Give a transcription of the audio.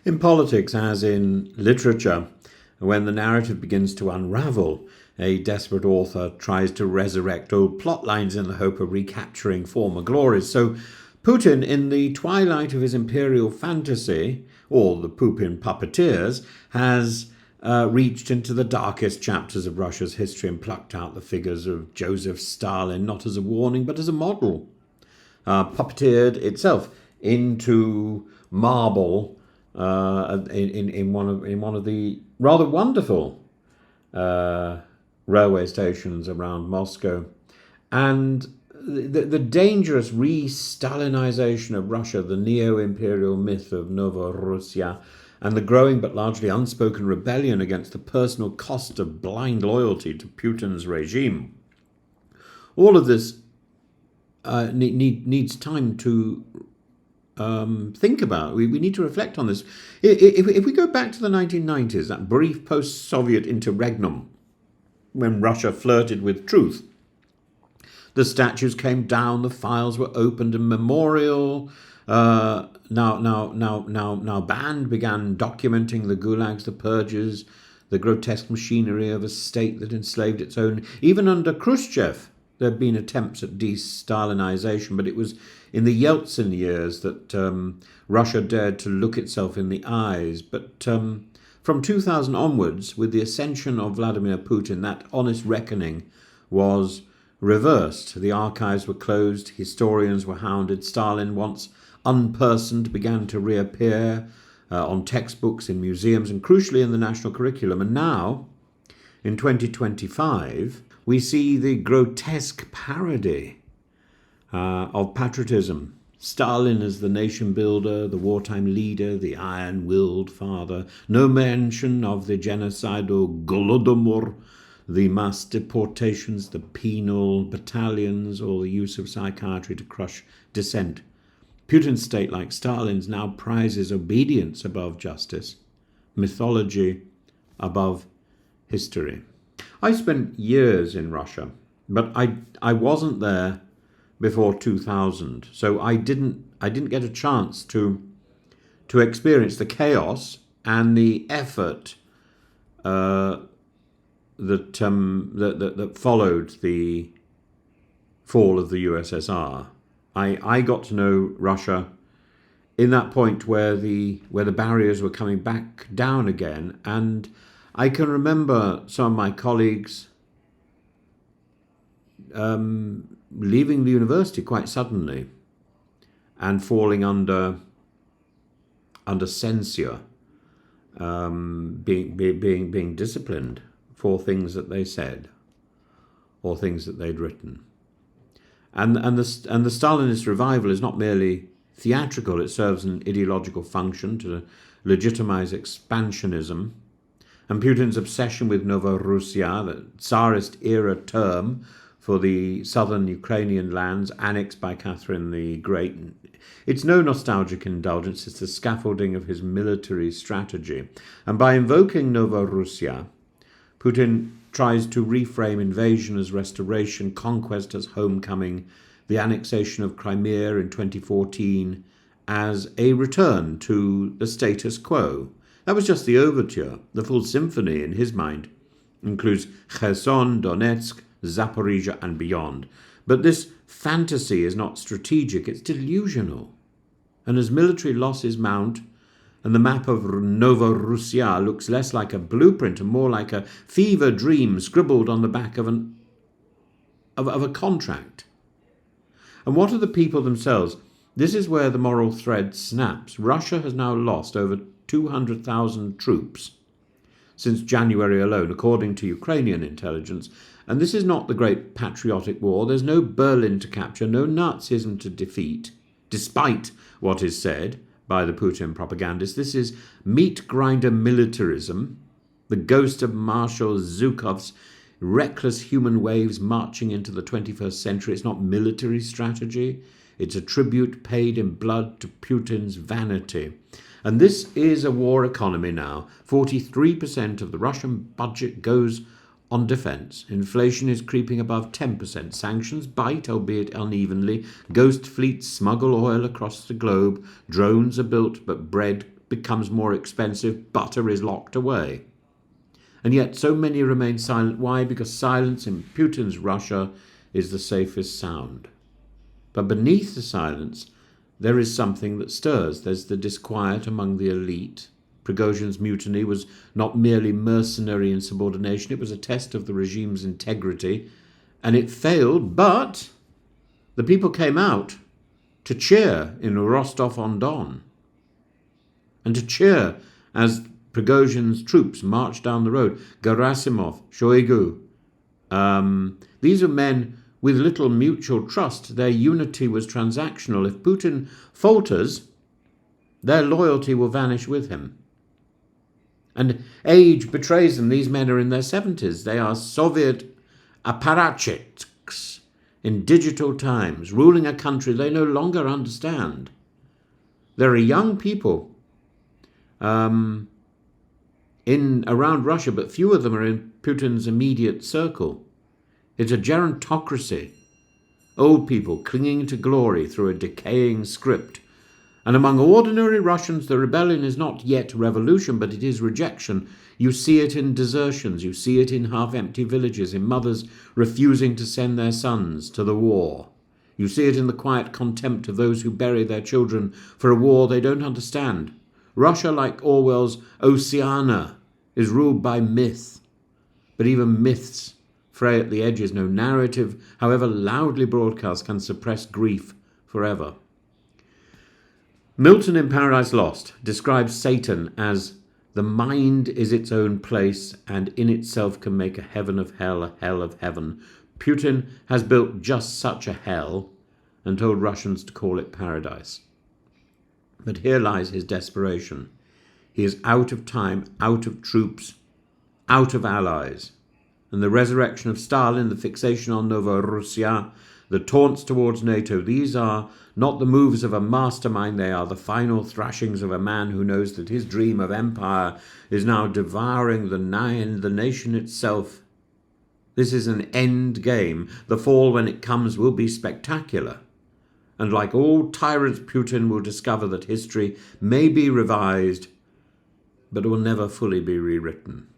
In politics, as in literature, when the narrative begins to unravel, a desperate author tries to resurrect old plot lines in the hope of recapturing former glories. So Putin, in the twilight of his imperial fantasy, or the Putin puppeteers, has reached into the darkest chapters of Russia's history and plucked out the figures of Joseph Stalin, not as a warning, but as a model. Puppeteered itself into marble in one of the rather wonderful railway stations around Moscow, and the dangerous re-Stalinization of Russia, the neo-imperial myth of Novorussia, and the growing but largely unspoken rebellion against the personal cost of blind loyalty to Putin's regime. All of this needs time to think about. We need to reflect on this. If we go back to the 1990s, that brief post-Soviet interregnum, when Russia flirted with truth, the statues came down, the files were opened in memorial. Now Band began documenting the gulags, the purges, the grotesque machinery of a state that enslaved its own. Even under Khrushchev, there had been attempts at de-Stalinization, but it was in the Yeltsin years that Russia dared to look itself in the eyes. But from 2000 onwards, with the ascension of Vladimir Putin, that honest reckoning was reversed. The archives were closed, historians were hounded, Stalin, once unpersoned, began to reappear on textbooks, in museums, and crucially in the national curriculum. And now, in 2025, we see the grotesque parody of patriotism. Stalin as the nation builder, the wartime leader, the iron-willed father. No mention of the genocidal Golodomor, the mass deportations, the penal battalions, or the use of psychiatry to crush dissent. Putin's state, like Stalin's, now prizes obedience above justice, mythology above history. I spent years in Russia, but I wasn't there before 2000, so I didn't get a chance to experience the chaos and the effort that followed the fall of the USSR. I got to know Russia in that point where the barriers were coming back down again, and I can remember some of my colleagues leaving the university quite suddenly and falling under censure, being disciplined for things that they said or things that they'd written. And the Stalinist revival is not merely theatrical; it serves an ideological function to legitimize expansionism. And Putin's obsession with Novorussia, the Tsarist era term for the southern Ukrainian lands annexed by Catherine the Great, it's no nostalgic indulgence, it's the scaffolding of his military strategy. And by invoking Novorussia, Putin tries to reframe invasion as restoration, conquest as homecoming, the annexation of Crimea in 2014 as a return to the status quo. That was just the overture. The full symphony, in his mind, includes Kherson, Donetsk, Zaporizhia, and beyond. But this fantasy is not strategic, it's delusional. And as military losses mount, and the map of Novorussia looks less like a blueprint and more like a fever dream scribbled on the back of a contract. And what are the people themselves? This is where the moral thread snaps. Russia has now lost over 200,000 troops since January alone, according to Ukrainian intelligence. And this is not the great patriotic war. There's no Berlin to capture, no Nazism to defeat, despite what is said by the Putin propagandists. This is meat grinder militarism, the ghost of Marshal Zhukov's reckless human waves marching into the 21st century. It's not military strategy. It's a tribute paid in blood to Putin's vanity. And this is a war economy now. 43% of the Russian budget goes on defense. Inflation is creeping above 10%. Sanctions bite, albeit unevenly. Ghost fleets smuggle oil across the globe. Drones are built, but bread becomes more expensive, butter is locked away. And yet so many remain silent. Why? Because silence in Putin's Russia is the safest sound. But beneath the silence, there is something that stirs. There's the disquiet among the elite. Prigozhin's mutiny was not merely mercenary insubordination, it was a test of the regime's integrity, and it failed, but the people came out to cheer in Rostov-on-Don, and to cheer as Prigozhin's troops marched down the road. Gerasimov, Shoigu, these are men with little mutual trust. Their unity was transactional. If Putin falters, their loyalty will vanish with him. And age betrays them. These men are in their 70s. They are Soviet apparatchiks in digital times, ruling a country they no longer understand. There are young people in around Russia, but few of them are in Putin's immediate circle. It's a gerontocracy. Old people clinging to glory through a decaying script. And among ordinary Russians, the rebellion is not yet revolution, but it is rejection. You see it in desertions, you see it in half-empty villages, in mothers refusing to send their sons to the war. You see it in the quiet contempt of those who bury their children for a war they don't understand. Russia, like Orwell's Oceania, is ruled by myth. But even myths fray at the edges. No narrative, however loudly broadcast, can suppress grief forever. Milton in Paradise Lost describes Satan as the mind is its own place and in itself can make a heaven of hell, a hell of heaven. Putin has built just such a hell and told Russians to call it paradise. But here lies his desperation. He is out of time, out of troops, out of allies. And the resurrection of Stalin, the fixation on Novorossiya, the taunts towards NATO, these are not the moves of a mastermind, they are the final thrashings of a man who knows that his dream of empire is now devouring the nation itself. This is an end game. The fall, when it comes, will be spectacular. And like all tyrants, Putin will discover that history may be revised, but it will never fully be rewritten.